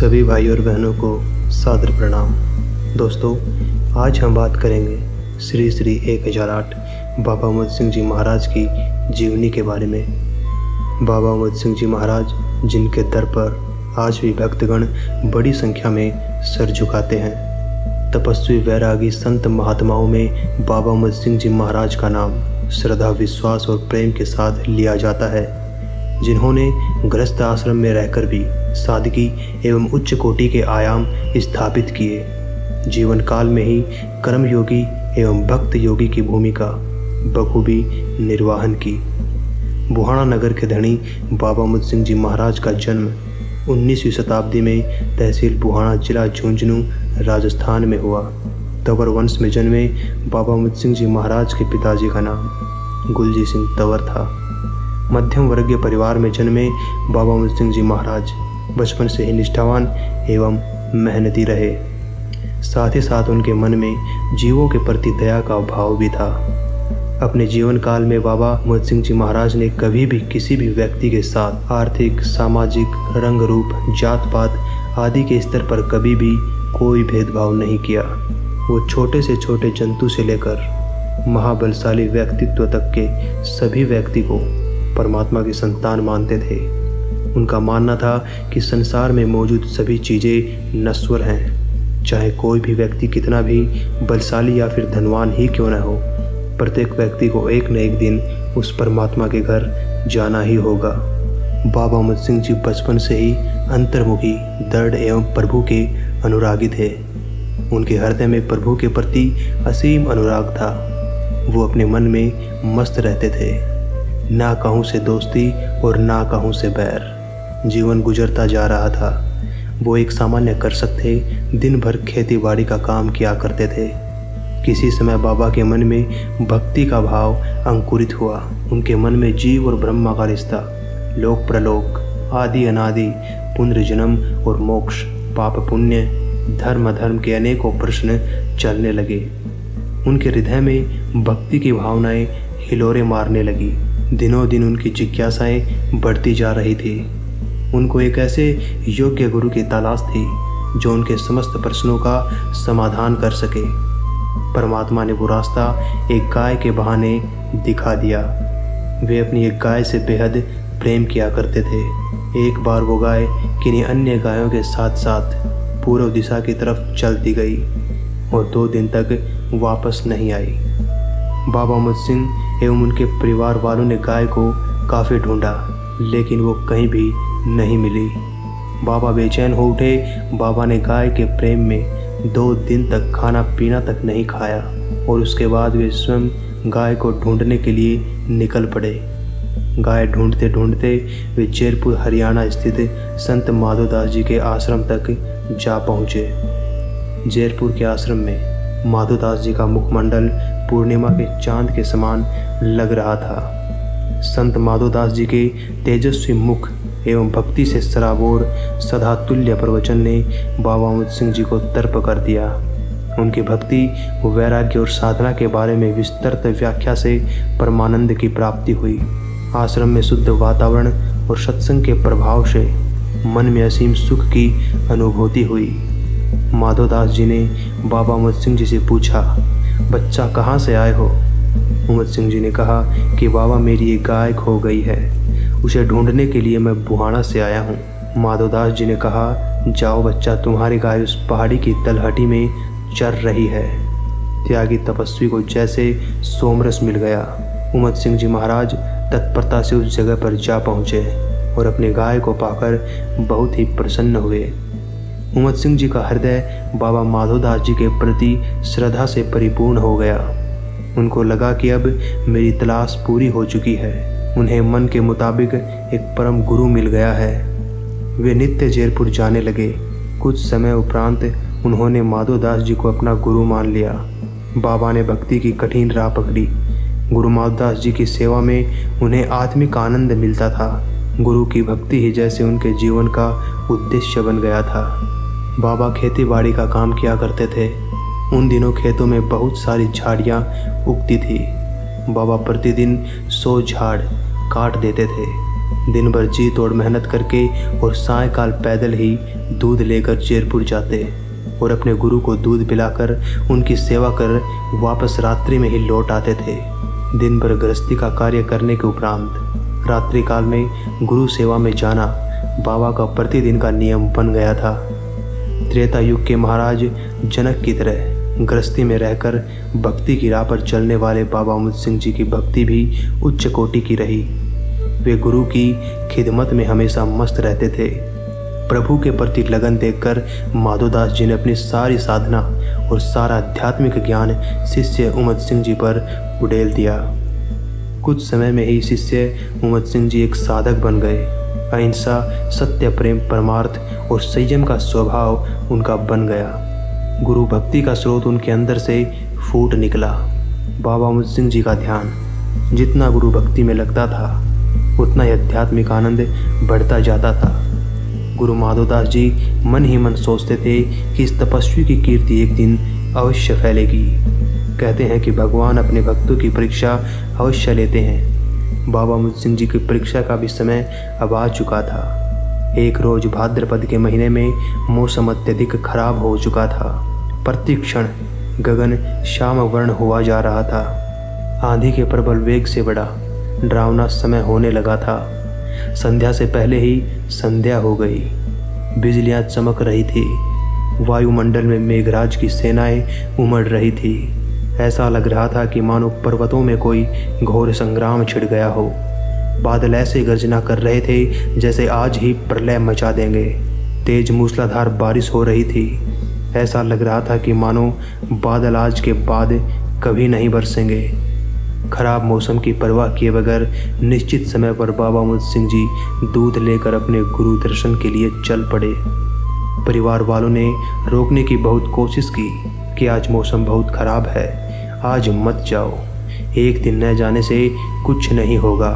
सभी भाई और बहनों को सादर प्रणाम। दोस्तों, आज हम बात करेंगे श्री श्री 1008 बाबा अमृत सिंह जी महाराज की जीवनी के बारे में। बाबा अमृत सिंह जी महाराज, जिनके दर पर आज भी भक्तगण बड़ी संख्या में सर झुकाते हैं। तपस्वी वैरागी संत महात्माओं में बाबा अमृत सिंह जी महाराज का नाम श्रद्धा, विश्वास और प्रेम के साथ लिया जाता है, जिन्होंने गृहस्थ आश्रम में रहकर भी सादगी एवं उच्च कोटि के आयाम स्थापित किए। जीवन काल में ही कर्मयोगी एवं भक्त योगी की भूमिका बखूबी निर्वाहन की। बुहाना नगर के धनी बाबा अमृत सिंह जी महाराज का जन्म 19वीं शताब्दी में तहसील बुहाना, जिला झुंझुनू, राजस्थान में हुआ। तंवर वंश में जन्मे बाबा अमृत सिंह जी महाराज के पिताजी का नाम गुलजी सिंह तंवर था। मध्यम वर्गीय परिवार में जन्मे बाबा अमृत सिंह जी महाराज बचपन से ही निष्ठावान एवं मेहनती रहे। साथ ही साथ उनके मन में जीवों के प्रति दया का भाव भी था। अपने जीवन काल में बाबा अमृत सिंह जी महाराज ने कभी भी किसी भी व्यक्ति के साथ आर्थिक, सामाजिक, रंग रूप, जात पात आदि के स्तर पर कभी भी कोई भेदभाव नहीं किया। वो छोटे से छोटे जंतु से लेकर महाबलशाली व्यक्तित्व तक के सभी व्यक्ति को परमात्मा की संतान मानते थे। उनका मानना था कि संसार में मौजूद सभी चीज़ें नश्वर हैं। चाहे कोई भी व्यक्ति कितना भी बलशाली या फिर धनवान ही क्यों न हो, प्रत्येक व्यक्ति को एक न एक दिन उस परमात्मा के घर जाना ही होगा। बाबा अमृत सिंह जी बचपन से ही अंतर्मुखी, दृढ़ एवं प्रभु के अनुरागी थे। उनके हृदय में प्रभु के प्रति असीम अनुराग था। वो अपने मन में मस्त रहते थे। ना कहूँ से दोस्ती और ना कहूँ से बैर। जीवन गुजरता जा रहा था। वो एक सामान्य कृषक थे। दिन भर खेती बाड़ी का काम किया करते थे। किसी समय बाबा के मन में भक्ति का भाव अंकुरित हुआ। उनके मन में जीव और ब्रह्मा का रिश्ता, लोक प्रलोक, आदि अनादि, पुनर्जन्म और मोक्ष, पाप पुण्य, धर्म अधर्म के अनेकों प्रश्न चलने लगे। उनके हृदय में भक्ति की भावनाएं हिलोरे मारने लगी। दिनों दिन उनकी जिज्ञासाएं बढ़ती जा रही थी। उनको एक ऐसे योग्य गुरु की तलाश थी जो उनके समस्त प्रश्नों का समाधान कर सके। परमात्मा ने वो रास्ता एक गाय के बहाने दिखा दिया। वे अपनी एक गाय से बेहद प्रेम किया करते थे। एक बार वो गाय किन्हीं अन्य गायों के साथ साथ पूर्व दिशा की तरफ चलती गई और 2 दिन तक वापस नहीं आई। बाबा अमृत सिंह एवं उनके परिवार वालों ने गाय को काफ़ी ढूंढा, लेकिन वो कहीं भी नहीं मिली। बाबा बेचैन हो उठे। बाबा ने गाय के प्रेम में 2 दिन तक खाना पीना तक नहीं खाया और उसके बाद वे स्वयं गाय को ढूंढने के लिए निकल पड़े। गाय ढूंढते ढूंढते वे जयपुर, हरियाणा स्थित संत माधोदास जी के आश्रम तक जा पहुँचे। जयपुर के आश्रम में माधोदास जी का मुखमंडल पूर्णिमा के चांद के समान लग रहा था। संत माधोदास जी के तेजस्वी मुख एवं भक्ति से सराबोर सदातुल्य प्रवचन ने बाबा अमृत सिंह जी को तर्प कर दिया। उनकी भक्ति, वैराग्य और साधना के बारे में विस्तृत व्याख्या से परमानंद की प्राप्ति हुई। आश्रम में शुद्ध वातावरण और सत्संग के प्रभाव से मन में असीम सुख की अनुभूति हुई। माधोदास जी ने बाबा अमृत सिंह जी से पूछा, बच्चा कहाँ से आए हो? अमृत सिंह जी ने कहा कि बाबा, मेरी एक गाय खो गई है। उसे ढूंढने के लिए मैं बुहाना से आया हूँ। माधोदास जी ने कहा, जाओ बच्चा, तुम्हारी गाय उस पहाड़ी की तलहटी में चर रही है। त्यागी तपस्वी को जैसे सोमरस मिल गया। अमृत सिंह जी महाराज तत्परता से उस जगह पर जा पहुँचे और अपने गाय को पाकर बहुत ही प्रसन्न हुए। अमृत सिंह जी का हृदय बाबा माधोदास जी के प्रति श्रद्धा से परिपूर्ण हो गया। उनको लगा कि अब मेरी तलाश पूरी हो चुकी है। उन्हें मन के मुताबिक एक परम गुरु मिल गया है। वे नित्य जयपुर जाने लगे। कुछ समय उपरांत उन्होंने माधोदास जी को अपना गुरु मान लिया। बाबा ने भक्ति की कठिन राह पकड़ी। गुरु माधोदास जी की सेवा में उन्हें आत्मिक आनंद मिलता था। गुरु की भक्ति ही जैसे उनके जीवन का उद्देश्य बन गया था। बाबा खेती बाड़ी का काम किया करते थे। उन दिनों खेतों में बहुत सारी झाड़ियाँ उगती थी। बाबा प्रतिदिन 100 झाड़ काट देते थे। दिन भर जी तोड़ मेहनत करके और सायंकाल पैदल ही दूध लेकर जयपुर जाते और अपने गुरु को दूध पिलाकर उनकी सेवा कर वापस रात्रि में ही लौट आते थे। दिन भर गृहस्थी का कार्य करने के उपरांत रात्रि काल में गुरु सेवा में जाना बाबा का प्रतिदिन का नियम बन गया था। त्रेता युग के महाराज जनक की तरह गृहस्थी में रहकर भक्ति की राह पर चलने वाले बाबा अमृत सिंह जी की भक्ति भी उच्च कोटि की रही। वे गुरु की खिदमत में हमेशा मस्त रहते थे। प्रभु के प्रति लगन देखकर माधोदास जी ने अपनी सारी साधना और सारा आध्यात्मिक ज्ञान शिष्य उमत सिंह जी पर उड़ेल दिया। कुछ समय में ही शिष्य उमत सिंह जी एक साधक बन गए। अहिंसा, सत्य, प्रेम, परमार्थ और संयम का स्वभाव उनका बन गया। गुरु भक्ति का स्रोत उनके अंदर से फूट निकला। बाबा अमृत सिंह जी का ध्यान जितना गुरु भक्ति में लगता था उतना ही आध्यात्मिक आनंद बढ़ता जाता था। गुरु माधोदास जी मन ही मन सोचते थे कि इस तपस्वी की कीर्ति एक दिन अवश्य फैलेगी। कहते हैं कि भगवान अपने भक्तों की परीक्षा अवश्य लेते हैं। बाबा अमृत सिंह जी की परीक्षा का भी समय अब आ चुका था। एक रोज भाद्रपद के महीने में मौसम अत्यधिक खराब हो चुका था। प्रतिक्षण गगन श्याम वर्ण हुआ जा रहा था। आंधी के प्रबल वेग से बड़ा डरावना समय होने लगा था। संध्या से पहले ही संध्या हो गई। बिजलियां चमक रही थी। वायुमंडल में मेघराज की सेनाएं उमड़ रही थी। ऐसा लग रहा था कि मानो पर्वतों में कोई घोर संग्राम छिड़ गया हो। बादल ऐसे गर्जना कर रहे थे जैसे आज ही प्रलय मचा देंगे। तेज मूसलाधार बारिश हो रही थी। ऐसा लग रहा था कि मानो बादल आज के बाद कभी नहीं बरसेंगे। खराब मौसम की परवाह किए बगैर निश्चित समय पर बाबा अमृत सिंह जी दूध लेकर अपने गुरु दर्शन के लिए चल पड़े। परिवार वालों ने रोकने की बहुत कोशिश की कि आज मौसम बहुत खराब है, आज मत जाओ, एक दिन न जाने से कुछ नहीं होगा।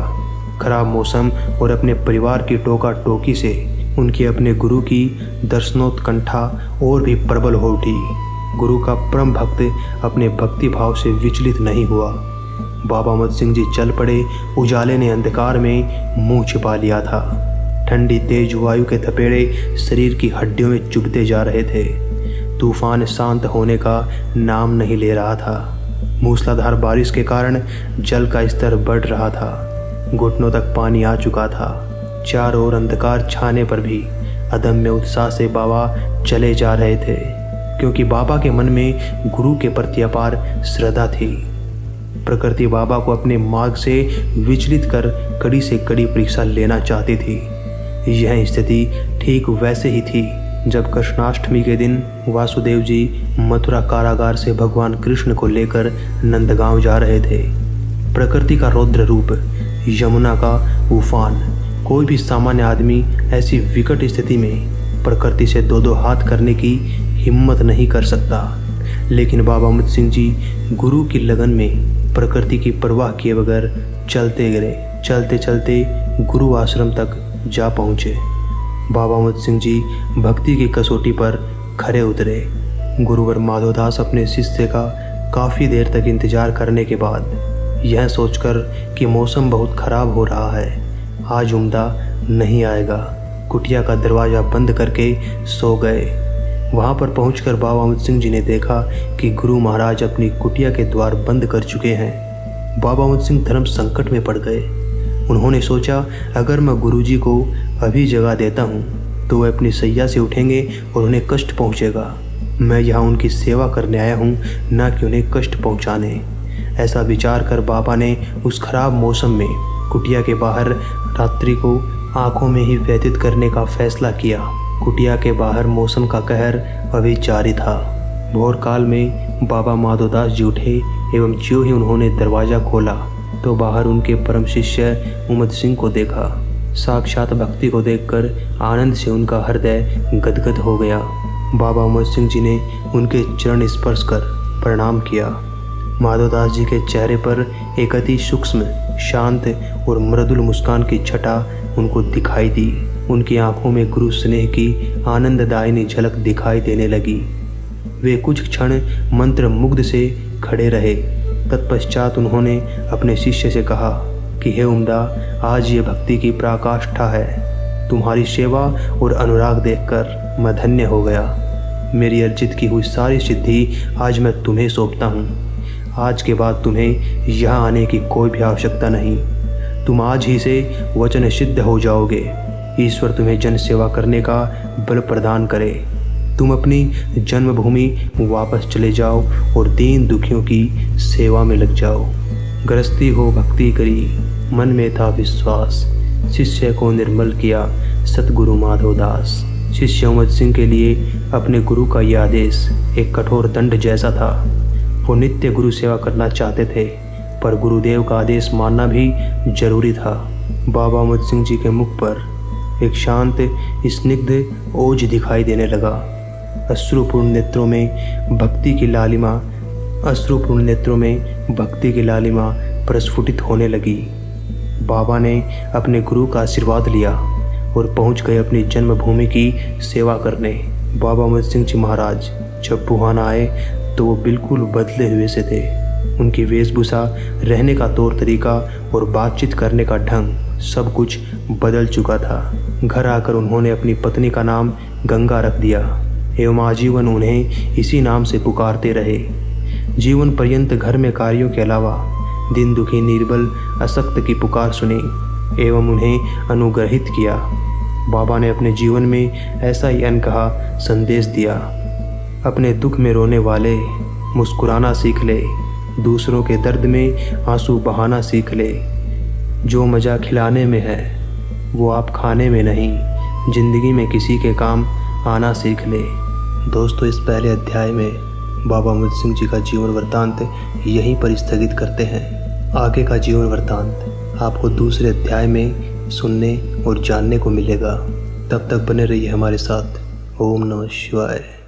खराब मौसम और अपने परिवार की टोका टोकी से उनके अपने गुरु की दर्शनोत्कंठा और भी प्रबल हो उठी। गुरु का परम भक्त अपने भक्ति भाव से विचलित नहीं हुआ। बाबा अमृत सिंह जी चल पड़े। उजाले ने अंधकार में मुंह छिपा लिया था। ठंडी तेज वायु के थपेड़े शरीर की हड्डियों में चुभते जा रहे थे। तूफान शांत होने का नाम नहीं ले रहा था। मूसलाधार बारिश के कारण जल का स्तर बढ़ रहा था। घुटनों तक पानी आ चुका था। चारों ओर अंधकार छाने पर भी अदम्य उत्साह से बाबा चले जा रहे थे, क्योंकि बाबा के मन में गुरु के प्रति अपार श्रद्धा थी। प्रकृति बाबा को अपने मार्ग से विचलित कर कड़ी से कड़ी परीक्षा लेना चाहती थी। यह स्थिति ठीक वैसे ही थी जब कृष्णाष्टमी के दिन वासुदेव जी मथुरा कारागार से भगवान कृष्ण को लेकर नंदगांव जा रहे थे। प्रकृति का रौद्र रूप, यमुना का उफान, कोई भी सामान्य आदमी ऐसी विकट स्थिति में प्रकृति से दो दो हाथ करने की हिम्मत नहीं कर सकता। लेकिन बाबा अमृत सिंह जी गुरु की लगन में प्रकृति की परवाह किए बगैर चलते गए। चलते चलते गुरु आश्रम तक जा पहुँचे। बाबा अमृत सिंह जी भक्ति की कसौटी पर खरे उतरे। गुरुवर माधोदास अपने शिष्य का काफ़ी देर तक इंतजार करने के बाद यह सोचकर कि मौसम बहुत ख़राब हो रहा है, आज उम्दा नहीं आएगा, कुटिया का दरवाज़ा बंद करके सो गए। वहाँ पर पहुंचकर बाबा अमृत सिंह जी ने देखा कि गुरु महाराज अपनी कुटिया के द्वार बंद कर चुके हैं। बाबा अमृत सिंह धर्म संकट में पड़ गए। उन्होंने सोचा, अगर मैं गुरुजी को अभी जगह देता हूँ तो वह अपनी सैया से उठेंगे और उन्हें कष्ट पहुँचेगा। मैं यहाँ उनकी सेवा करने आया हूँ, न कि उन्हें कष्ट पहुँचाने। ऐसा विचार कर बाबा ने उस खराब मौसम में कुटिया के बाहर रात्रि को आंखों में ही व्यतीत करने का फैसला किया। कुटिया के बाहर मौसम का कहर अभी जारी था। भोर काल में बाबा माधोदास जी उठे एवं ज्यों ही उन्होंने दरवाज़ा खोला तो बाहर उनके परम शिष्य उमत सिंह को देखा। साक्षात भक्ति को देखकर आनंद से उनका हृदय गदगद हो गया। बाबा उमत सिंह जी ने उनके चरण स्पर्श कर प्रणाम किया। माधोदास जी के चेहरे पर एक अति सूक्ष्म, शांत और मृदुल मुस्कान की छटा उनको दिखाई दी। उनकी आंखों में गुरु स्नेह की आनंददायिनी झलक दिखाई देने लगी। वे कुछ क्षण मंत्र मुग्ध से खड़े रहे। तत्पश्चात उन्होंने अपने शिष्य से कहा, कि हे उम्दा, आज ये भक्ति की पराकाष्ठा है। तुम्हारी सेवा और अनुराग देखकर मैं धन्य हो गया। मेरी अर्जित की हुई सारी सिद्धि आज मैं तुम्हें सौंपता हूँ। आज के बाद तुम्हें यहाँ आने की कोई भी आवश्यकता नहीं। तुम आज ही से वचन सिद्ध हो जाओगे। ईश्वर तुम्हें जन सेवा करने का बल प्रदान करे। तुम अपनी जन्मभूमि वापस चले जाओ और दीन दुखियों की सेवा में लग जाओ। गृहस्थी हो भक्ति करी, मन में था विश्वास। शिष्य को निर्मल किया सतगुरु माधवदास। शिष्य अमद सिंह के लिए अपने गुरु का यह आदेश एक कठोर दंड जैसा था। वो नित्य गुरु सेवा करना चाहते थे, पर गुरुदेव का आदेश मानना भी जरूरी था। बाबा अमद सिंह जी के मुख पर एक शांत स्निग्ध ओज दिखाई देने लगा। अश्रुपूर्ण नेत्रों में भक्ति की लालिमा प्रस्फुटित होने लगी। बाबा ने अपने गुरु का आशीर्वाद लिया और पहुंच गए अपनी जन्मभूमि की सेवा करने। बाबा अमद सिंह जी महाराज जब बुहाना आए तो वो बिल्कुल बदले हुए से थे। उनकी वेशभूषा, रहने का तौर तरीका और बातचीत करने का ढंग सब कुछ बदल चुका था। घर आकर उन्होंने अपनी पत्नी का नाम गंगा रख दिया एवं आजीवन उन्हें इसी नाम से पुकारते रहे। जीवन पर्यंत घर में कार्यों के अलावा दिन दुखी निर्बल अशक्त की पुकार सुनी एवं उन्हें अनुग्रहित किया। बाबा ने अपने जीवन में ऐसा ही अनकहा संदेश दिया। अपने दुख में रोने वाले मुस्कुराना सीख ले, दूसरों के दर्द में आंसू बहाना सीख ले। जो मज़ा खिलाने में है वो आप खाने में नहीं, जिंदगी में किसी के काम आना सीख ले। दोस्तों, इस पहले अध्याय में बाबा अमद सिंह जी का जीवन वृत्तांत यहीं पर स्थगित करते हैं। आगे का जीवन वृत्तांत आपको दूसरे अध्याय में सुनने और जानने को मिलेगा। तब तक बने रहिए हमारे साथ। ओम नमः शिवाय।